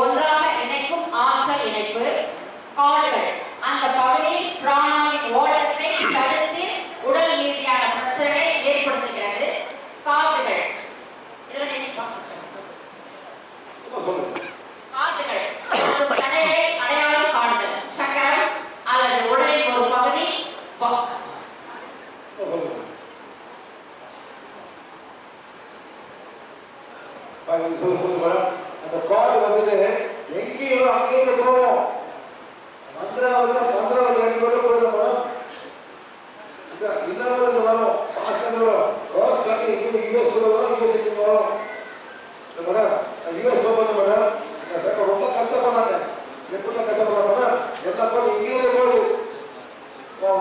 ஒன்றாக இணைக்கும் ஆற்றல் இணைப்பு. கால்கள் அந்த பகுதியில் பிராணனின் ஓட்டத்தை தடுத்து உடல் ரீதியான பிரச்சனைகளை ஏற்படுத்துகிறது. காதுகள் காதுகள் தடைகளை அடையாளம் காணுதல். சக்கரம் அல்லது உடலின் ஒரு பகுதி. அந்த காடு வந்துட்டு எங்கேயோ அங்கேயும் போவோம். மந்திரவாதி அடிக்கொண்டு போயிடும். இன்னொரு வரும் ரோஸ் கட்டி இங்கே யூஎஸ் வரும். இங்கே வரும் மேடம். யூஎஸ் போகிறது மேடம் ரொம்ப கஷ்டப்படுறாங்க. எப்படி கஷ்டப்படுறாங்கன்னா எல்லா போய் இங்கேயே போகுது.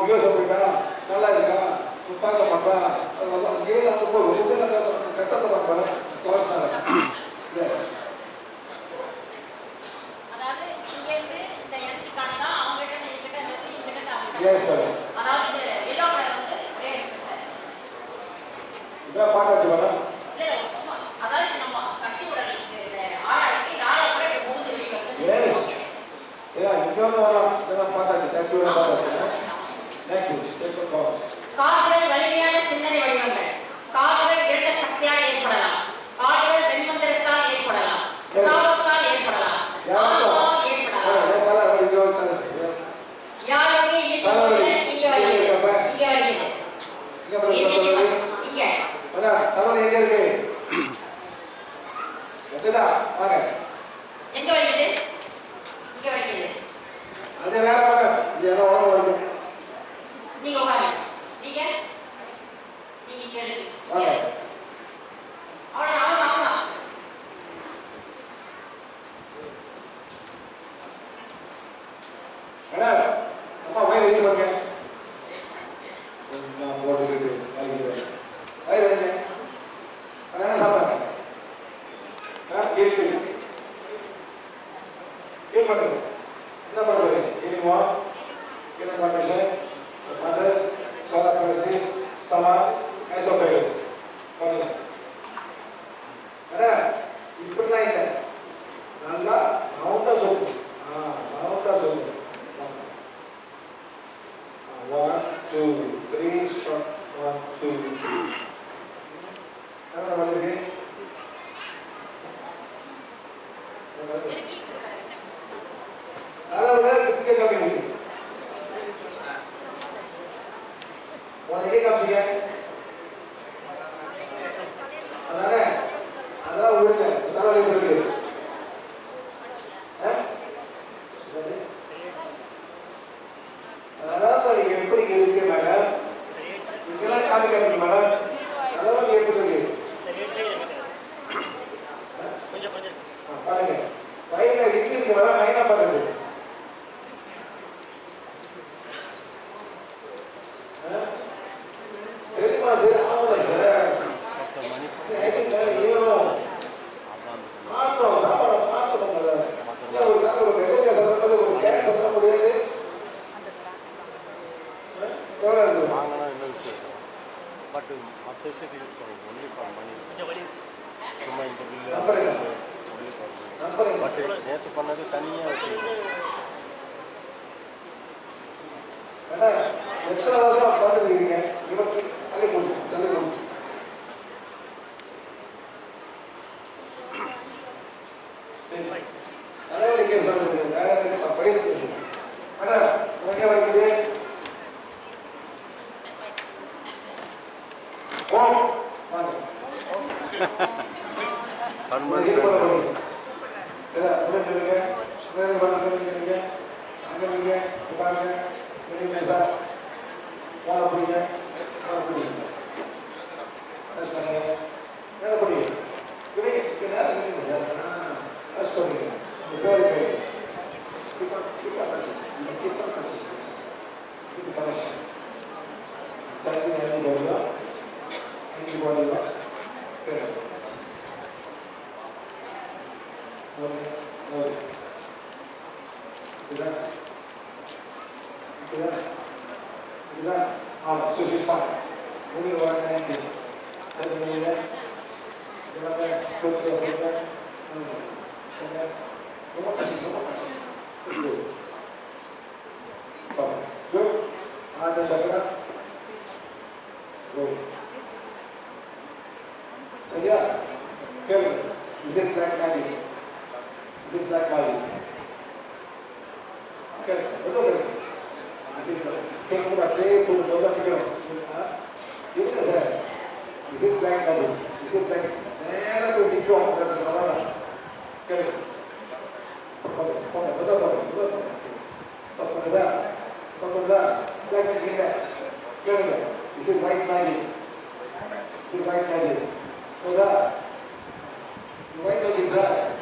யூஎஸ் போயிட்டா நல்லா இருக்கா பார்க்க மாட்டான். அங்கேயே அங்கே போய் ரொம்ப கஷ்டப்படுறாங்க மேடம். கோர்ஸ்னால பார்த்தாச்சு மேடம். இங்க வரலாம். பார்த்தாச்சு காதுகள் வலிமையான சிந்தனை வடிவங்கள். காதுகள் இரண்ட சக்தியால் ஏற்படலாம். காதுகள் வெண்மந்திரத்தால் ஏற்படலாம். சாபத்தால் ஏற்படலாம். யாருக்கு இங்க தவறு எங்க இருக்கு? வாங்க. எங்க வலிக்குது? இங்க வலிக்குது. அது வேற மேடம். இது என்ன உடம்பு வலிக்கும்? நீங்க உட்காருங்க. நீங்க கேளுங்க. வாங்க. அவ்வளவுதான். மேடம் அம்மா வயிறு எழுதி வாங்க. நான் போட்டுக்கிட்டு வலிக்கிறேன். வயிறு எழுதி என்ன சாப்பிட்றாங்க? இருக்கு ஏன் பண்ணுறது? என்ன பண்ணுறது? இனிமா என்ன பண்ணுறது? மதர் சோலாபிரசிஸ் ஸ்டமக் ஐசோஃபேகஸ் பண்ணுங்க. மேடம் இப்படிலாம் இல்லை. நல்லா ரவுண்டாக சொல்லணும். ரவுண்டாக சொல்லணும். 1 2 3 stop 1 2 3. என்ன பண்ணுது? அதாவது பிடிக்க கம்மி உனக்கே காமிச்சிங்க. அதனால அதெல்லாம் விடுங்க. தலைவலி இருக்கு. அதாவது எப்படி இருக்கு மேடம்? இதெல்லாம் காமிக்காதீங்க மேடம். தலைவலி எப்படி இருக்கு? பாருங்க. வயிறுல இட்லி இருக்கு மேடம். என்ன பண்ணுறது? சரிம்மா சரி ஆகல சார். மாத்திரம் சாப்பாடு மாத்திரம் ஒரு வெள்ளைக்காய் சாப்பிட்றது ஒரு கேரட் சாப்பிட முடியாது. எவ்வளோ இருக்கு? பட் மற்ற விஷயத்துக்கு ஒன்லி ஃபார் மணி சும்மா இந்த பில்லு பட் நேற்று பண்ணது தனியாக வச்சு எத்தனை வருஷம் பார்த்துருக்கீங்க? 20 தள்ளி கொடுத்து தள்ளி கொடுத்து சரி தலைவலி கேஸ் பண்ணுறது வேற பயிர் மேடம் உனக்கே வைக்குது. This is black magic. Correct. Betul tak? This is kita pun ada pun bola cikgu. Ini saya. This is black magic. This is black. Nera tu dikau ada apa? Correct. Betul. Stop pada. Black magic ni. Correct. This is white magic. This is white magic. Betul. White magic sah.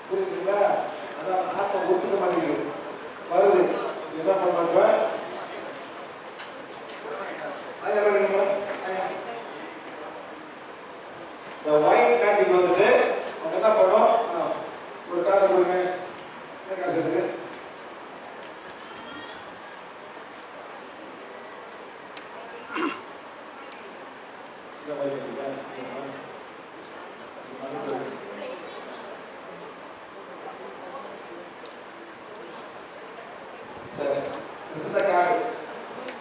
புரியுதுங்களா? அதான் ஆத்மா ஒத்துக்க மாட்டேங்குது. வருது. என்ன பண்ணுவாங்க? ஐயா வரீங்களா? இந்த white magic வந்துட்டு அவங்க என்ன பண்ணோம்? ஒரு காரை கொடுங்க. என்ன காசு இருக்கு? This is the card.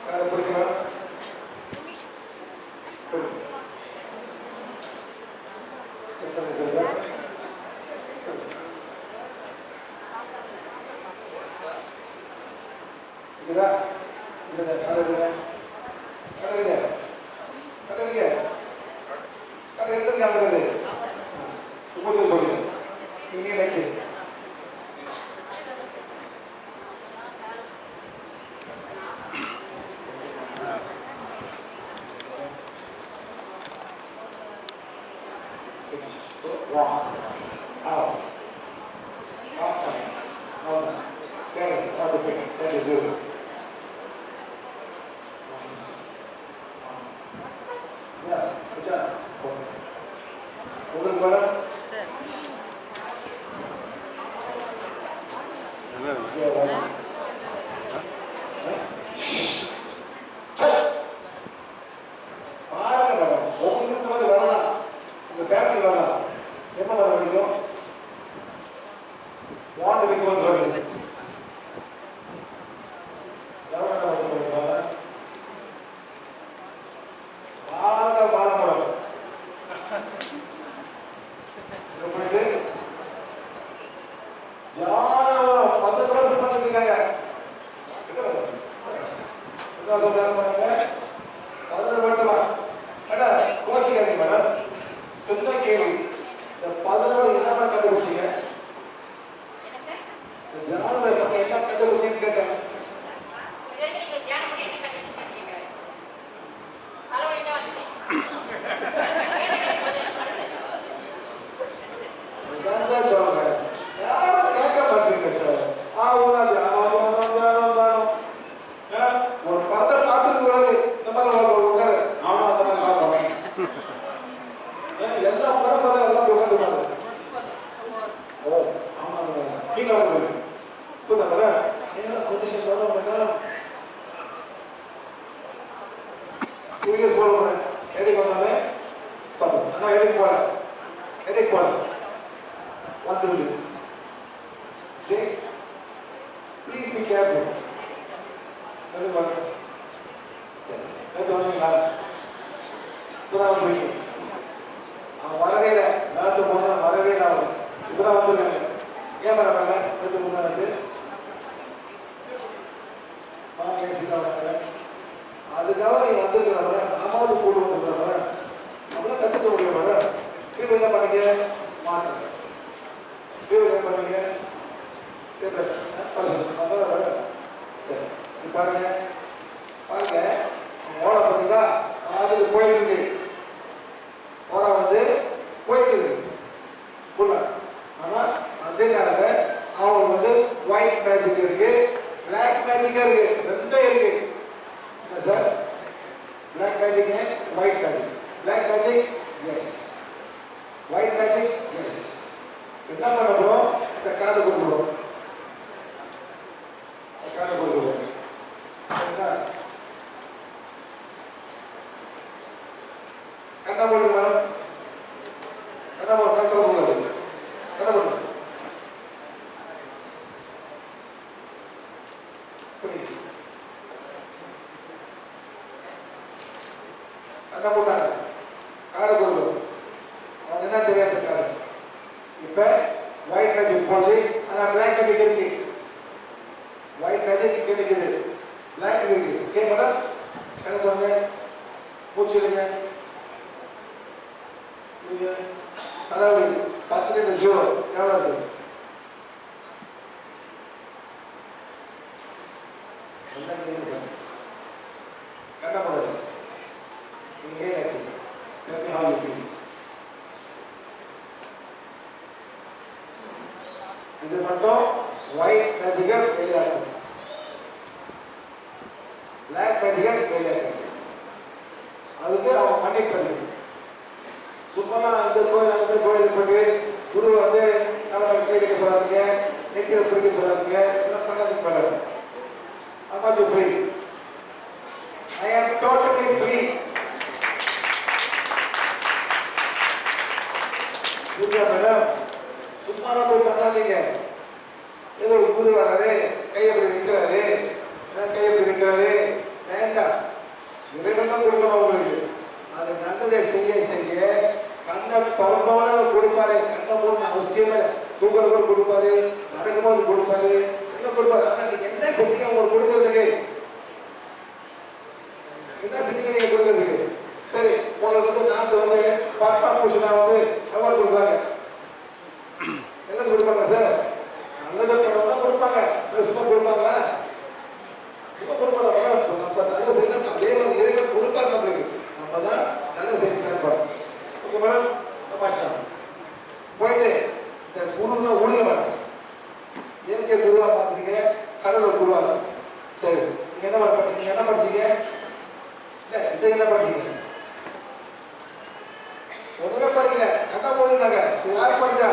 Card put it on. Please be careful. வரவே இல்லை. நேரத்து போனா வரவே இல்லை. அவர் இப்பதான் வந்துருக்காங்க. ஏன் வரல? நேற்று முன்னாடி அதுக்காக நீ வந்துருக்கிறவங்க நாமாவது கூட்டு வந்துருக்கிறவங்க நம்மளாம் கற்றுக்க முடியும். கீழே என்ன பண்ணீங்க? மாற்றுங்க. கீழே என்ன பண்ணீங்க? சரி பாருங்க பாருங்க ஓலை பார்த்தீங்களா? அதுக்கு போயிட்டு இருக்கு. ஓலை வந்து போயிட்டு இருக்கு ஃபுல்லா. ஆனால் அதே நேரத்தில் அவங்களுக்கு வந்து ஒயிட் மேஜிக் இருக்கு, பிளாக் மேஜிக் இருக்கு, ரெண்டே இருக்கு. என்ன sir? Black magic white magic. Black magic yes, white magic yes. என்ன பண்ண போறோம்? இந்த கார்டு கொடுத்துருவோம். கார்டு கொடுத்துருவோம். கண்ணா போடுங்க மேடம். கண்ணா போடுங்க. கண்ணா போடுங்க. கண்ணா போட்டாங்க. கார்டு கொடுத்துருவோம். அவங்க என்ன தெரியாத கார்டு இப்ப ஒயிட் மேஜிக் போச்சு, ஆனா பிளாக் மேஜிக் இருக்கு. ஒயிட் மேஜிக் இங்க இருக்குது, பிளாக் இருக்கு. ஓகே மேடம், கண்ணை தரங்க, மூச்சு எடுங்க, தலைவலி 10 0 எவ்வளவு இருக்கு? கண்ணை போடுங்க. Inhale, exhale. Tell me how you feel. இது மட்டும் ஒயிட் மேஜிக்கல் வெளியாகும், பிளாக் மேஜிக்கல் வெளியாகும். அதுக்கு அவன் பண்ணிட்டு பண்ணிக்கணும். சும்மா இந்த கோயில் அந்த கோயிலுக்கு போட்டு குரு வந்து தலைமை கையெடுக்க சொல்லாதீங்க, நெக்கிற பிடிக்க சொல்லாதீங்க, இதெல்லாம் பண்ணதுக்கு பண்ணாது. I'm free. I am totally free. Madam சும்மா போய் பண்ணாதீங்க. ஏதோ குரு வராரு, கையை அப்படி வைக்கிறாரு, கையை அப்படி வைக்கிறாரு, வேண்டாம். இறைவன் தான் கொடுக்கணும் உங்களுக்கு. அது நல்லதை செய்ய செய்ய கண்ணை திறந்தோட கொடுப்பாரு. கண்ணை போட அவசியமே, தூக்குறவங்க கொடுப்பாரு, நடக்கும்போது கொடுப்பாரு, என்ன கொடுப்பாரு. ஆனா நீங்க என்ன செஞ்சீங்க உங்களுக்கு கொடுக்கறதுக்கு? என்ன செஞ்சீங்க நீங்க கொடுக்கறதுக்கு? சரி, உங்களுக்கு வந்து நாட்டு வந்து பட்டா பூஷணா வந்து அவார்டு கொடுக்குறாங்க, எல்லாம் கொடுப்பாங்க சார். நல்லதை தான் கொடுப்பாங்க, சும்மா கொடுப்பாங்களா? சும்மா கொடுப்பாங்க. நம்ம நல்ல செய்யணும், அதே மாதிரி இறைவன் கொடுப்பாங்க நம்மளுக்கு. நம்ம தான் நல்ல செய்யணும். ஓகே மேடம், தமாஷா போயிட்டு இந்த குருன்னா ஒழுங்க மாட்டேன். இயற்கை குருவா பார்த்துருங்க, கடவுள் குருவா. சரி, நீங்க என்ன பண்ணீங்க? நீங்க என்ன படிச்சீங்க? இதை என்ன படிச்சீங்க? ஒண்ணுமே படிக்கல, கண்ணா போடுங்க. யார் படிச்சா?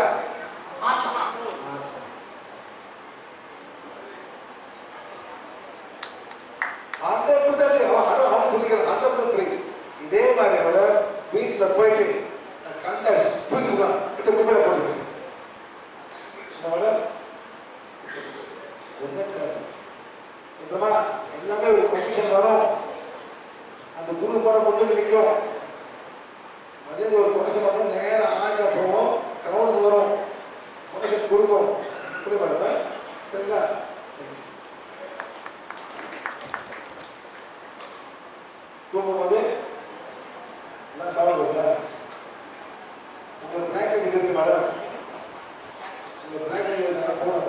100% அவன் சொல்லிக்கிறான் 100% ஃப்ரீ. இதே மாதிரி வீட்டில் போயிட்டு கண்ணை பிடிச்சுக்கலாம், இந்த குப்பையில போட்டு எல்லாமே ஒரு கொஸ்டின் வரும். அந்த குரு கூட கொண்டு நிற்கும். அதே ஒரு கொஸ்டின் வந்து நேரம் ஆஜா போவோம், கிரௌண்டுக்கு வரும், கொஸ்டின் கொடுக்கும். புரியுமா? சரிங்களா? தூங்கும்போது எல்லாம் சவால் இருக்குல்ல. உங்களுக்கு பிளாக் இருக்கு மேடம், உங்க பிளாக் போன